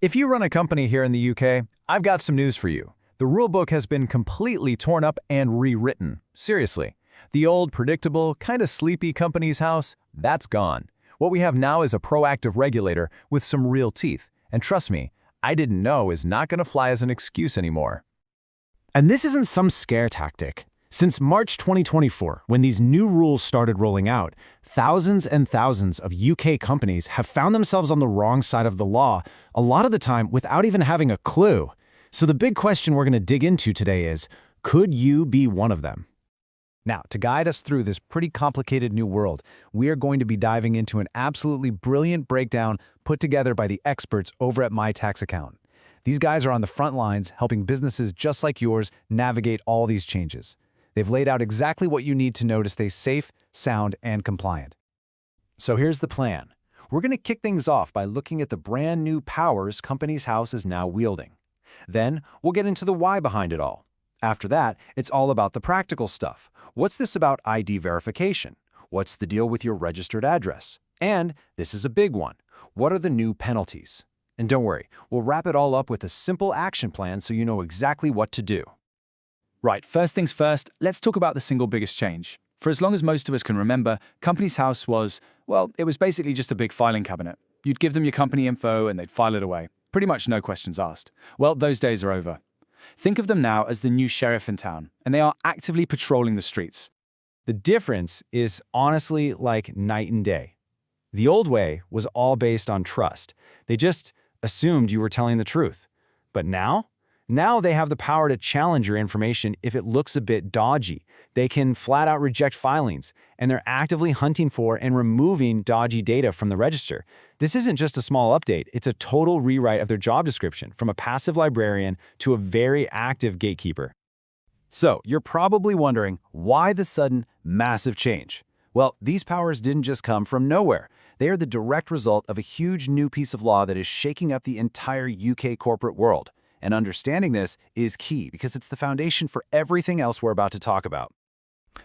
If you run a company here in the UK, I've got some news for you. The rulebook has been completely torn up and rewritten. Seriously. The old, predictable, kind of sleepy Companies House, that's gone. What we have now is a proactive regulator with some real teeth. And trust me, I didn't know is not going to fly as an excuse anymore. And this isn't some scare tactic. Since March 2024, when these new rules started rolling out, thousands and thousands of UK companies have found themselves on the wrong side of the law, a lot of the time without even having a clue. So the big question we're going to dig into today is, could you be one of them? Now, to guide us through this pretty complicated new world, we are going to be diving into an absolutely brilliant breakdown put together by the experts over at My Tax Account. These guys are on the front lines helping businesses just like yours navigate all these changes. They've laid out exactly what you need to know to stay safe, sound, and compliant. So here's the plan. We're going to kick things off by looking at the brand new powers Companies House is now wielding. Then we'll get into the why behind it all. After that, it's all about the practical stuff. What's this about ID verification? What's the deal with your registered address? And this is a big one. What are the new penalties? And don't worry, we'll wrap it all up with a simple action plan so you know exactly what to do. Right, first things first, let's talk about the single biggest change. For as long as most of us can remember, Companies House was, well, it was basically just a big filing cabinet. You'd give them your company info and they'd file it away. Pretty much no questions asked. Well, those days are over. Think of them now as the new sheriff in town, and they are actively patrolling the streets. The difference is honestly like night and day. The old way was all based on trust. They just assumed you were telling the truth. But now they have the power to challenge your information if it looks a bit dodgy. They can flat out reject filings, and they're actively hunting for and removing dodgy data from the register. This isn't just a small update, it's a total rewrite of their job description, from a passive librarian to a very active gatekeeper. So, you're probably wondering, why the sudden, massive change? Well, these powers didn't just come from nowhere. They are the direct result of a huge new piece of law that is shaking up the entire UK corporate world. And understanding this is key because it's the foundation for everything else we're about to talk about.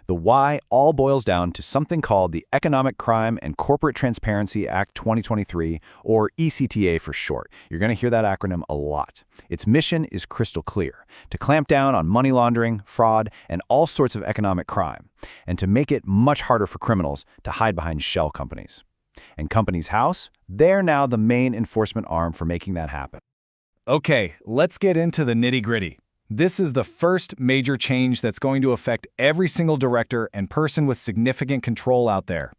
The why all boils down to something called the Economic Crime and Corporate Transparency Act 2023, or ECTA for short. You're going to hear that acronym a lot. Its mission is crystal clear: to clamp down on money laundering, fraud, and all sorts of economic crime, and to make it much harder for criminals to hide behind shell companies. And Companies House, they're now the main enforcement arm for making that happen. Okay, let's get into the nitty-gritty. This is the first major change that's going to affect every single director and person with significant control out there.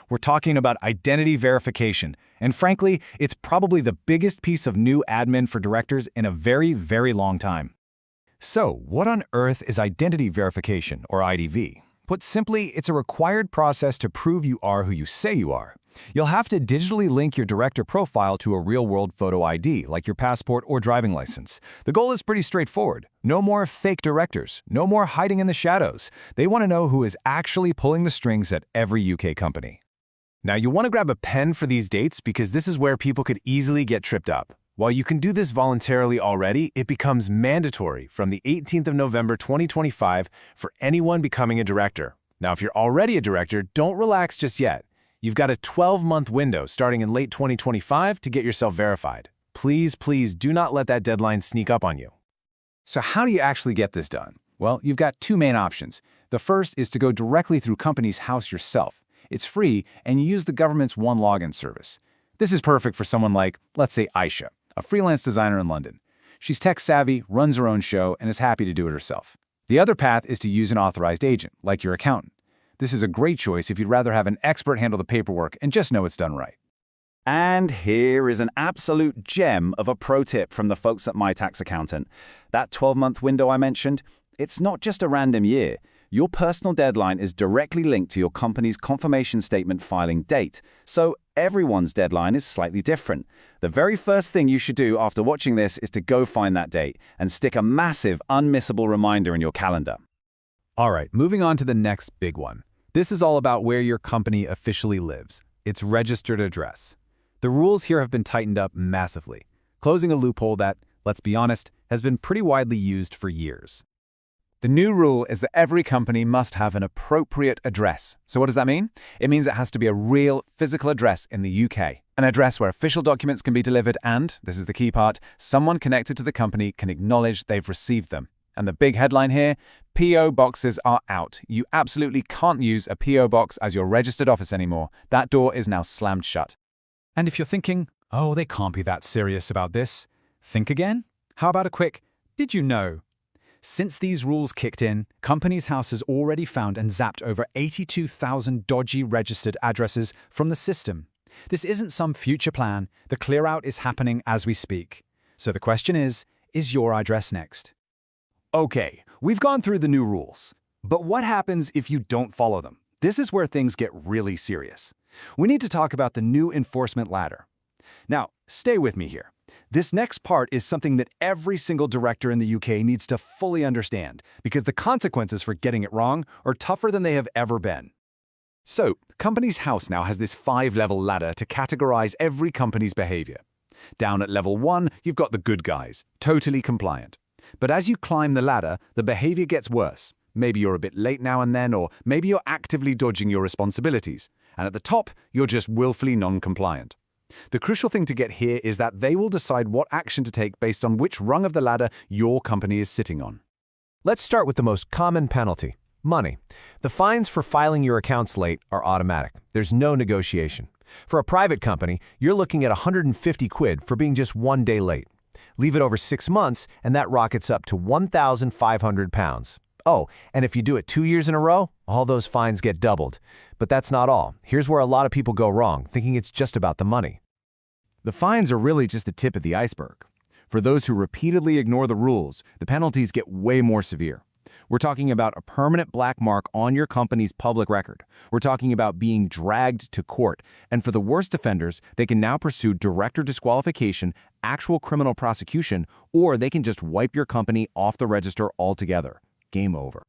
We're talking about identity verification, and frankly, it's probably the biggest piece of new admin for directors in a very, very long time. So, what on earth is identity verification, or IDV? Put simply, it's a required process to prove you are who you say you are. You'll have to digitally link your director profile to a real-world photo ID, like your passport or driving license. The goal is pretty straightforward. No more fake directors. No more hiding in the shadows. They want to know who is actually pulling the strings at every UK company. Now, you want to grab a pen for these dates because this is where people could easily get tripped up. While you can do this voluntarily already, it becomes mandatory from the 18th of November 2025 for anyone becoming a director. Now, if you're already a director, don't relax just yet. You've got a 12-month window starting in late 2025 to get yourself verified. Please, please do not let that deadline sneak up on you. So how do you actually get this done? Well, you've got two main options. The first is to go directly through Companies House yourself. It's free, and you use the government's One Login service. This is perfect for someone like, let's say, Aisha, a freelance designer in London. She's tech-savvy, runs her own show, and is happy to do it herself. The other path is to use an authorized agent, like your accountant. This is a great choice if you'd rather have an expert handle the paperwork and just know it's done right. And here is an absolute gem of a pro tip from the folks at My Tax Accountant. That 12-month window I mentioned, it's not just a random year. Your personal deadline is directly linked to your company's confirmation statement filing date, so everyone's deadline is slightly different. The very first thing you should do after watching this is to go find that date and stick a massive, unmissable reminder in your calendar. All right, moving on to the next big one. This is all about where your company officially lives, its registered address. The rules here have been tightened up massively, closing a loophole that, let's be honest, has been pretty widely used for years. The new rule is that every company must have an appropriate address. So what does that mean? It means it has to be a real physical address in the UK. An address where official documents can be delivered and, this is the key part, someone connected to the company can acknowledge they've received them. And the big headline here, PO boxes are out. You absolutely can't use a PO box as your registered office anymore. That door is now slammed shut. And if you're thinking, oh, they can't be that serious about this, think again. How about a quick, did you know? Since these rules kicked in, Companies House has already found and zapped over 82,000 dodgy registered addresses from the system. This isn't some future plan. The clear-out is happening as we speak. So the question is your address next? Okay, we've gone through the new rules. But what happens if you don't follow them? This is where things get really serious. We need to talk about the new enforcement ladder. Now, stay with me here. This next part is something that every single director in the UK needs to fully understand, because the consequences for getting it wrong are tougher than they have ever been. So, Companies House now has this 5-level ladder to categorize every company's behavior. Down at level 1, you've got the good guys, totally compliant. But as you climb the ladder, the behavior gets worse. Maybe you're a bit late now and then, or maybe you're actively dodging your responsibilities. And at the top, you're just willfully non-compliant. The crucial thing to get here is that they will decide what action to take based on which rung of the ladder your company is sitting on. Let's start with the most common penalty, money. The fines for filing your accounts late are automatic. There's no negotiation. For a private company, you're looking at 150 quid for being just 1 day late. Leave it over 6 months, and that rockets up to £1,500. Oh, and if you do it 2 years in a row, all those fines get doubled. But that's not all. Here's where a lot of people go wrong, thinking it's just about the money. The fines are really just the tip of the iceberg. For those who repeatedly ignore the rules, the penalties get way more severe. We're talking about a permanent black mark on your company's public record. We're talking about being dragged to court. And for the worst offenders, they can now pursue director disqualification, actual criminal prosecution, or they can just wipe your company off the register altogether. Game over.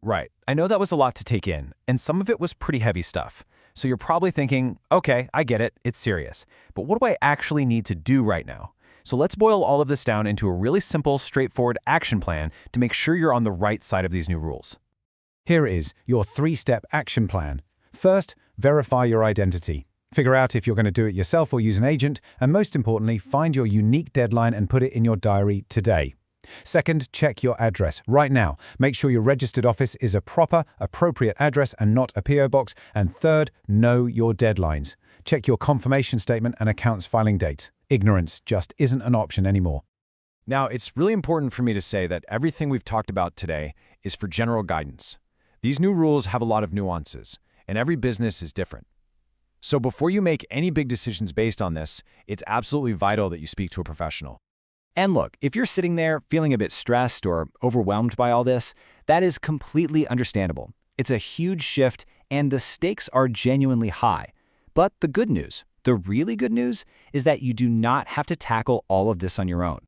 Right. I know that was a lot to take in, and some of it was pretty heavy stuff. So you're probably thinking, okay, I get it, it's serious. But what do I actually need to do right now? So let's boil all of this down into a really simple, straightforward action plan to make sure you're on the right side of these new rules. Here is your 3-step action plan. First, verify your identity. Figure out if you're going to do it yourself or use an agent, and most importantly, find your unique deadline and put it in your diary today. Second, check your address right now. Make sure your registered office is a proper, appropriate address and not a PO box. And third, know your deadlines. Check your confirmation statement and accounts filing date. Ignorance just isn't an option anymore. Now, it's really important for me to say that everything we've talked about today is for general guidance. These new rules have a lot of nuances, and every business is different. So before you make any big decisions based on this, it's absolutely vital that you speak to a professional. And look, if you're sitting there feeling a bit stressed or overwhelmed by all this, that is completely understandable. It's a huge shift, and the stakes are genuinely high. But the good news, the really good news, is that you do not have to tackle all of this on your own.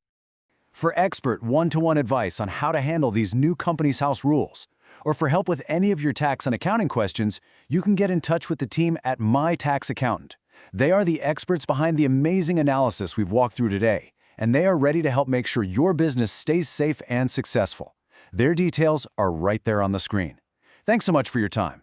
For expert one-to-one advice on how to handle these new Companies House rules, or for help with any of your tax and accounting questions, you can get in touch with the team at My Tax Accountant. They are the experts behind the amazing analysis we've walked through today, and they are ready to help make sure your business stays safe and successful. Their details are right there on the screen. Thanks so much for your time.